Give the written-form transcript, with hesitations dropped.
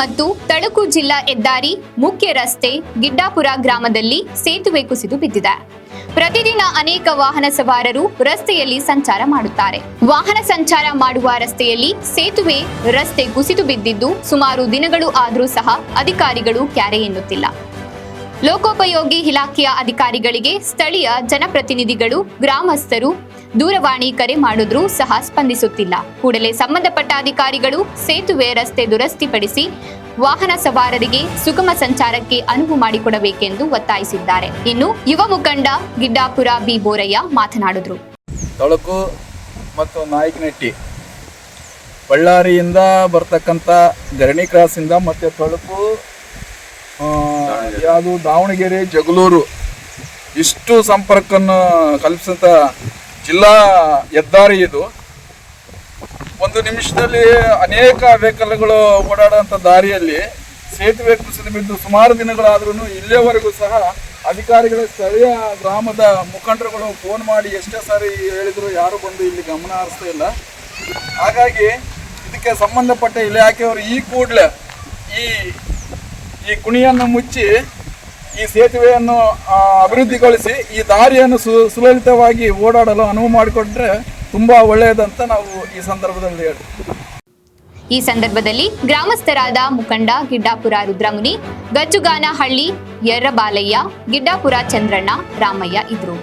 ಮತ್ತು ತಳಕು ಜಿಲ್ಲಾ ಹೆದ್ದಾರಿ ಮುಖ್ಯ ರಸ್ತೆ ಗಿಡ್ಡಾಪುರ ಗ್ರಾಮದಲ್ಲಿ ಸೇತುವೆ ಕುಸಿದು ಬಿದ್ದಿದೆ. ಪ್ರತಿದಿನ ಅನೇಕ ವಾಹನ ಸವಾರರು ರಸ್ತೆಯಲ್ಲಿ ಸಂಚಾರ ಮಾಡುತ್ತಾರೆ. ವಾಹನ ಸಂಚಾರ ಮಾಡುವ ರಸ್ತೆಯಲ್ಲಿ ಸೇತುವೆ ರಸ್ತೆ ಕುಸಿದು ಬಿದ್ದಿದ್ದು ಸುಮಾರು ದಿನಗಳು ಆದರೂ ಸಹ ಅಧಿಕಾರಿಗಳು ಕ್ಯಾರೆ ಎನ್ನುತ್ತಿಲ್ಲ. ಲೋಕೋಪಯೋಗಿ ಇಲಾಖೆಯ ಅಧಿಕಾರಿಗಳಿಗೆ ಸ್ಥಳೀಯ ಜನಪ್ರತಿನಿಧಿಗಳು ಗ್ರಾಮಸ್ಥರು ದೂರವಾಣಿ ಕರೆ ಮಾಡಿದ್ರೂ ಸಹ ಸ್ಪಂದಿಸುತ್ತಿಲ್ಲ. ಕೂಡಲೇ ಸಂಬಂಧಪಟ್ಟ ಅಧಿಕಾರಿಗಳು ಸೇತುವೆ ರಸ್ತೆ ದುರಸ್ತಿಪಡಿಸಿ ವಾಹನ ಸವಾರರಿಗೆ ಸುಗಮ ಸಂಚಾರಕ್ಕೆ ಅನುವು ಮಾಡಿಕೊಡಬೇಕೆಂದು ಒತ್ತಾಯಿಸಿದ್ದಾರೆ. ಇನ್ನು ಯುವ ಮುಖಂಡ ಗಿಡ್ಡಾಪುರ ಬಿ ಬೋರಯ್ಯ ಮಾತನಾಡಿದ್ರು. ತಳಕು ಮತ್ತು ನಾಯಕನಹಟ್ಟಿ ಬಳ್ಳಾರಿಯಿಂದ ಬರ್ತಕ್ಕಂಥ ಗರಣಿ ಕ್ರಾಸಿಂದ ಮತ್ತು ತಳಕು ಯಾವುದು ದಾವಣಗೆರೆ ಜಗಳೂರು ಇಷ್ಟು ಸಂಪರ್ಕವನ್ನು ಕಲ್ಪಿಸಿದ ಜಿಲ್ಲಾ ಹೆದ್ದಾರಿ ಇದು. ಒಂದು ನಿಮಿಷದಲ್ಲಿ ಅನೇಕ ವೆಹಿಕಲ್ಗಳು ಓಡಾಡುವಂಥ ದಾರಿಯಲ್ಲಿ ಸೇತುವೆ ಕುಸಿದು ಬಿದ್ದು ಸುಮಾರು ದಿನಗಳಾದ್ರೂ ಇಲ್ಲಿಯವರೆಗೂ ಸಹ ಅಧಿಕಾರಿಗಳ ಸ್ಥಳೀಯ ಗ್ರಾಮದ ಮುಖಂಡರುಗಳು ಫೋನ್ ಮಾಡಿ ಎಷ್ಟೇ ಸಾರಿ ಹೇಳಿದ್ರು ಯಾರು ಬಂದು ಇಲ್ಲಿ ಗಮನ ಹರಿಸ್ತಾ ಇಲ್ಲ. ಹಾಗಾಗಿ ಇದಕ್ಕೆ ಸಂಬಂಧಪಟ್ಟ ಇಲಾಖೆಯವರು ಈ ಕೂಡಲೇ ಈ ಕುಣಿಯನ್ನು ಮುಚ್ಚಿ ಈ ಸೇತುವೆಯನ್ನು ಅಭಿವೃದ್ಧಿಗೊಳಿಸಿ ಈ ದಾರಿಯನ್ನು ಸುಲಲಿತವಾಗಿ ಓಡಾಡಲು ಅನುವು ಮಾಡಿಕೊಟ್ರೆ ತುಂಬಾ ಒಳ್ಳೆಯದಂತ ನಾವು ಈ ಸಂದರ್ಭದಲ್ಲಿ ಹೇಳ್ತೀವಿ. ಈ ಸಂದರ್ಭದಲ್ಲಿ ಗ್ರಾಮಸ್ಥರಾದ ಮುಖಂಡ ಗಿಡ್ಡಾಪುರ ರುದ್ರಮುನಿ, ಗಜ್ಜುಗಾನಹಳ್ಳಿ ಯರ್ರಬಾಲಯ್ಯ, ಗಿಡ್ಡಾಪುರ ಚಂದ್ರಣ್ಣ, ರಾಮಯ್ಯ ಇದ್ರು.